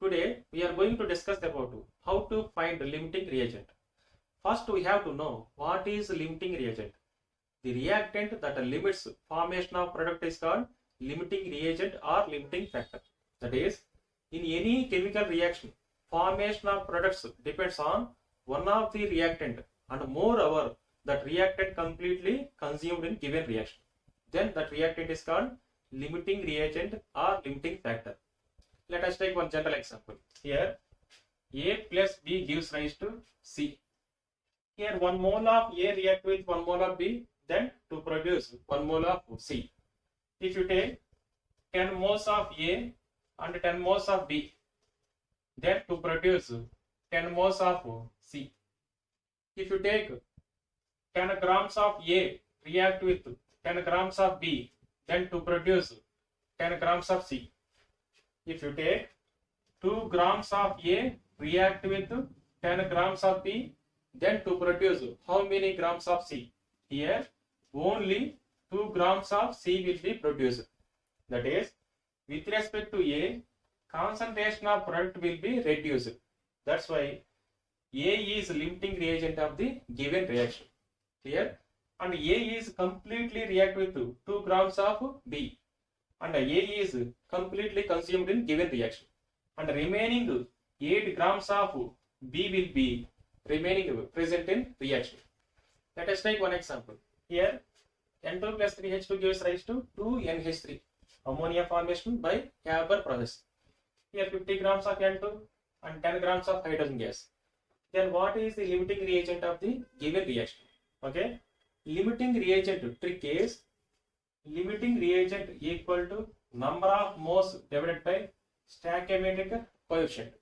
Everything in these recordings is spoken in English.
Today we are going to discuss about how to find limiting reagent. First we have to know what is limiting reagent. The reactant that limits formation of product is called limiting reagent or limiting factor. That is, in any chemical reaction, formation of products depends on one of the reactant and moreover that reactant completely consumed in given reaction. Then that reactant is called limiting reagent or limiting factor. Let us take one general example. Here A plus B gives rise to C. Here 1 mole of A react with 1 mole of B, then to produce 1 mole of C. If you take 10 moles of A and 10 moles of B, then to produce 10 moles of C. If you take 10 grams of A react with 10 grams of B, then to produce 10 grams of C. If you take 2 grams of A react with 10 grams of B, then to produce how many grams of C? Here only 2 grams of C will be produced. That is, with respect to A, concentration of product will be reduced. That's why A is limiting reagent of the given reaction. Here, and A is completely react with 2 grams of B, and A is completely consumed in given reaction, and remaining 8 grams of B will be remaining present in reaction. Let us take one example. Here N2 plus 3H2 gives rise to 2NH3, ammonia formation by Haber process. Here 50 grams of N2 and 10 grams of hydrogen gas. Then what is the limiting reagent of the given reaction? Okay, limiting reagent trick is limiting reagent equal to number of moles divided by stoichiometric coefficient.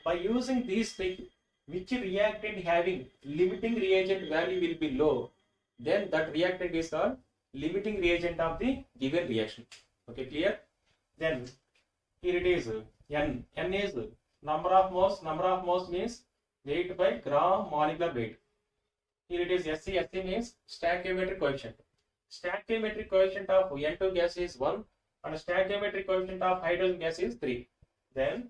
By using this trick, which reactant having limiting reagent value will be low, then that reactant is called limiting reagent of the given reaction. Okay, clear? Then here it is N. N is number of moles. Number of moles means weight by gram molecular weight. Here it is SC. SC means stoichiometric coefficient. Stoichiometric coefficient of N2 gas is 1 and stoichiometric coefficient of hydrogen gas is 3. Then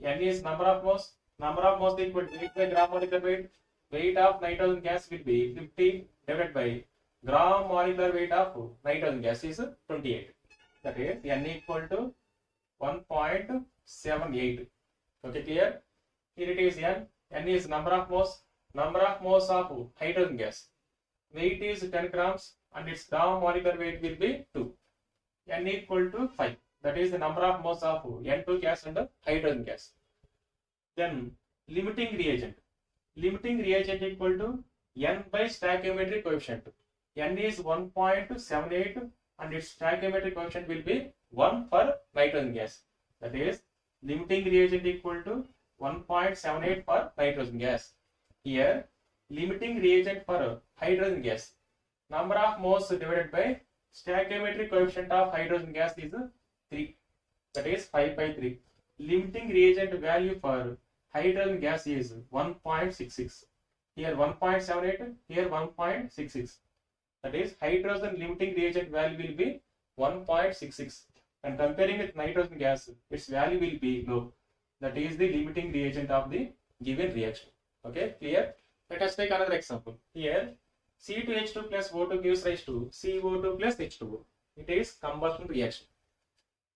N is number of moles. Number of moles equal to weight by gram molecular weight. Weight of nitrogen gas will be 50 divided by gram molecular weight of nitrogen gas is 28. That is N equal to 1.78. Okay, clear? Here it is N. N is number of moles. Number of moles of hydrogen gas. Weight is 10 grams and its gram molecular weight will be 2. N equal to 5. That is the number of moles of N2 gas and hydrogen gas. Then limiting reagent. Limiting reagent equal to N by stoichiometric coefficient. N is 1.78 and its stoichiometric coefficient will be 1 for nitrogen gas. That is limiting reagent equal to 1.78 for nitrogen gas. Here limiting reagent for hydrogen gas. Number of moles divided by stoichiometric coefficient of hydrogen gas is 3. That is 5 by 3. Limiting reagent value for hydrogen gas is 1.66. Here 1.78, here 1.66. That is hydrogen limiting reagent value will be 1.66. And comparing with nitrogen gas, its value will be low. That is the limiting reagent of the given reaction. Okay, clear? Let us take another example. Here C2H2 plus O2 gives rise to CO2 plus H2O. It is combustion reaction.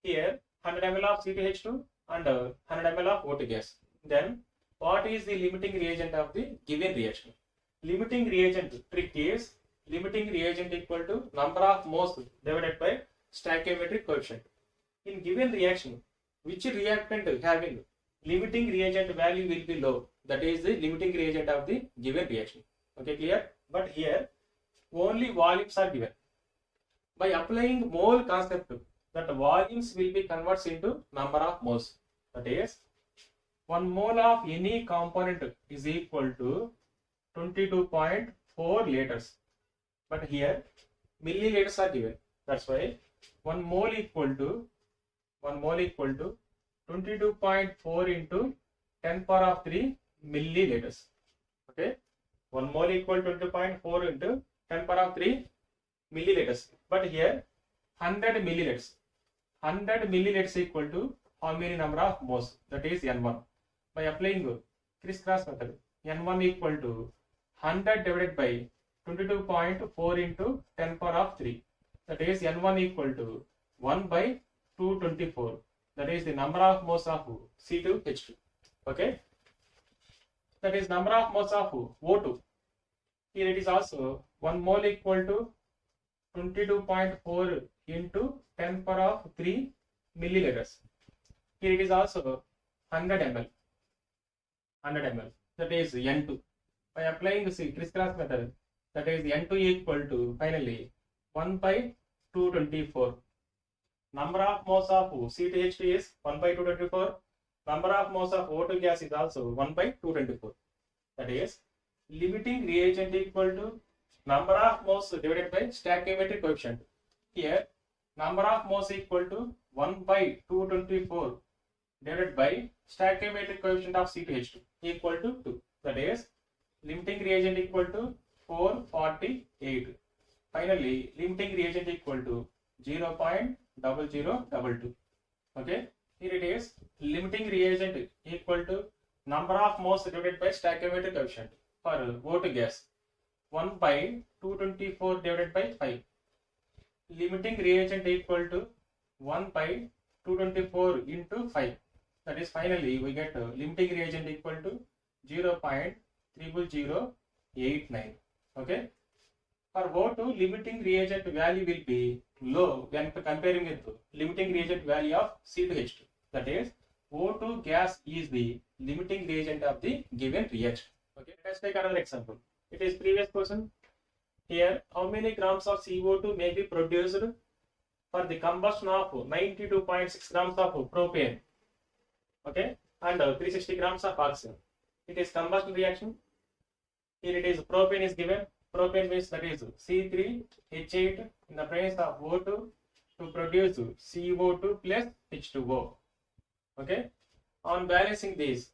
Here 100 ml of C2H2 and 100 ml of O2 gas. Then what is the limiting reagent of the given reaction? Limiting reagent trick is limiting reagent equal to number of moles divided by stoichiometric coefficient. In given reaction, which reactant having limiting reagent value will be low? That is the limiting reagent of the given reaction. Okay, clear? But here only volumes are given. By applying mole concept, that volumes will be converted into number of moles. That is 1 mole of any component is equal to 22.4 liters. But here milliliters are given. That's why 1 mole equal to 22.4 into 10 power of 3 milliliters. Okay, 1 mole equal to 20.4 into 10 power of 3 milliliters. But here 100 milliliters. 100 milliliters equal to how many number of moles, that is N1. By applying crisscross method, N1 equal to 100 divided by 22.4 into 10 power of 3. That is N1 equal to 1 by 224. That is the number of moles of C2H2. Okay. That is number of moles of O2. Here it is also 1 mole equal to 22.4 into 10 power of 3 milliliters. Here it is also 100 ml. 100 ml. That is N2. By applying the crisscross method, that is N2 equal to finally 1 by 224. Number of moles of C2H2 is 1 by 224. Number of moles of O2 gas is also 1 by 224. That is limiting reagent equal to number of moles divided by stoichiometric coefficient. Here number of moles equal to 1 by 224 divided by stoichiometric coefficient of C2H2 equal to 2. That is limiting reagent equal to 448. Finally limiting reagent equal to 0.0022. Okay, here it is limiting reagent equal to number of moles divided by stoichiometric coefficient for O2 gas 1 by 224 divided by 5. Limiting reagent equal to 1 by 224 into 5. That is finally we get limiting reagent equal to 0.00089. Okay. For O2, limiting reagent value will be low when comparing with limiting reagent value of C2H2. That is O2 gas is the limiting reagent of the given reaction. Okay, let's take another example. It is previous question. Here, how many grams of CO2 may be produced for the combustion of 92.6 grams of propane? Okay, and 360 grams of oxygen. It is combustion reaction. Here it is propane is given. Propane means that is C3H8 in the presence of O2 to produce CO2 plus H2O. Okay, on balancing this,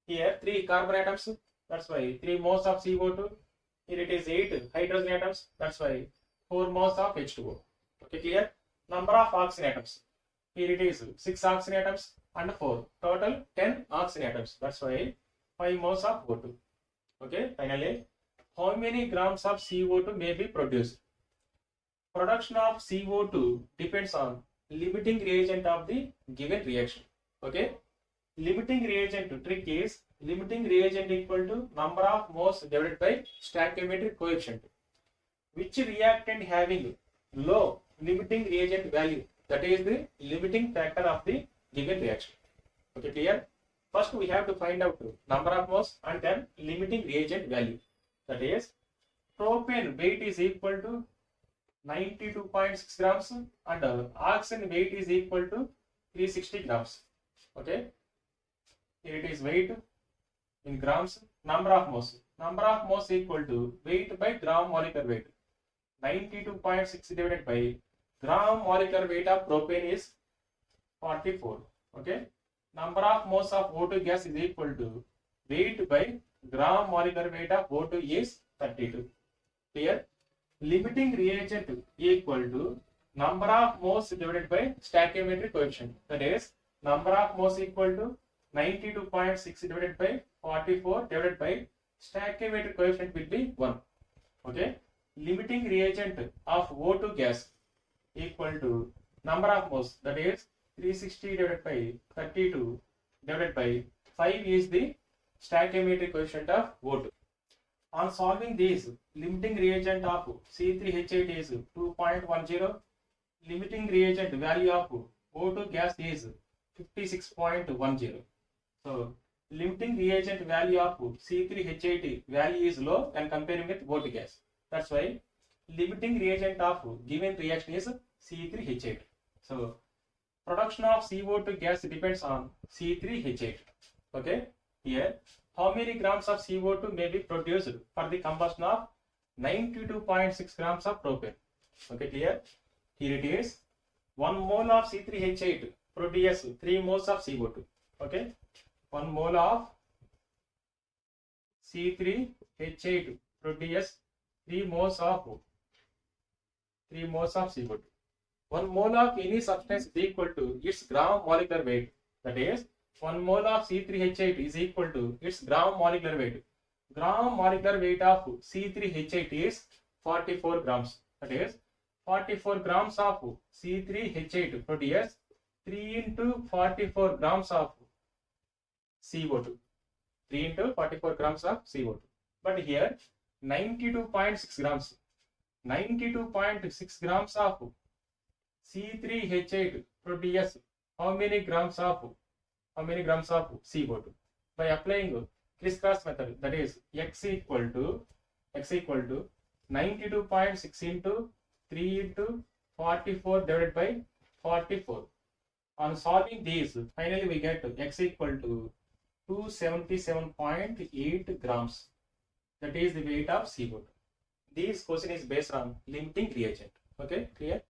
here 3 carbon atoms, that's why 3 moles of CO2. Here it is 8 hydrogen atoms, that's why 4 moles of H2O. Okay, clear? Number of oxygen atoms. Here it is 6 oxygen atoms and 4. Total 10 oxygen atoms. That's why 5 moles of O2. Okay, finally, how many grams of CO2 may be produced? Production of CO2 depends on limiting reagent of the given reaction. Okay, limiting reagent trick is limiting reagent equal to number of moles divided by stoichiometric coefficient. Which reactant having low limiting reagent value, that is the limiting factor of the given reaction. Okay, clear? First we have to find out number of moles and then limiting reagent value. That is propane weight is equal to 92.6 grams and oxygen weight is equal to 360 grams. Okay, here it is weight in grams, number of moles. Number of moles equal to weight by gram molecular weight. 92.6 divided by gram molecular weight of propane is 44. Okay, number of moles of O2 gas is equal to weight by gram molecular weight of O2 is 32. Here, limiting reagent equal to number of moles divided by stoichiometric coefficient. That is, number of moles equal to 92.6 divided by 44 divided by stoichiometric coefficient will be 1. Okay, limiting reagent of O2 gas equal to number of moles, that is 360 divided by 32 divided by 5 is the stoichiometric coefficient of O2. On solving this, limiting reagent of C3H8 is 2.10. Limiting reagent value of O2 gas is 56.10. So, limiting reagent value of C3H8 value is low when comparing with O2 gas. That's why limiting reagent of given reaction is C3H8. So, production of CO2 gas depends on C3H8. Okay, here how many grams of CO2 may be produced for the combustion of 92.6 grams of propane? Okay, clear? Here it is 1 mole of C3H8 produces 3 moles of CO2. Okay, 1 mole of C3H8 produces 3 moles of CO2. 1 mole of any substance is equal to its gram molecular weight. That is, 1 mole of C3H8 is equal to its gram molecular weight. Gram molecular weight of C3H8 is 44 grams. That is, 44 grams of C3H8 produces 3 into 44 grams of CO2. 3 into 44 grams of CO2. But here 92.6 grams. 92.6 grams of C3H8 produces how many grams of CO2? By applying crisscross method, that is x equal to 92.6 into 3 into 44 divided by 44. On solving these, finally we get x equal to 277.8 grams. That is the weight of CO2. This question is based on limiting reagent. Okay, clear?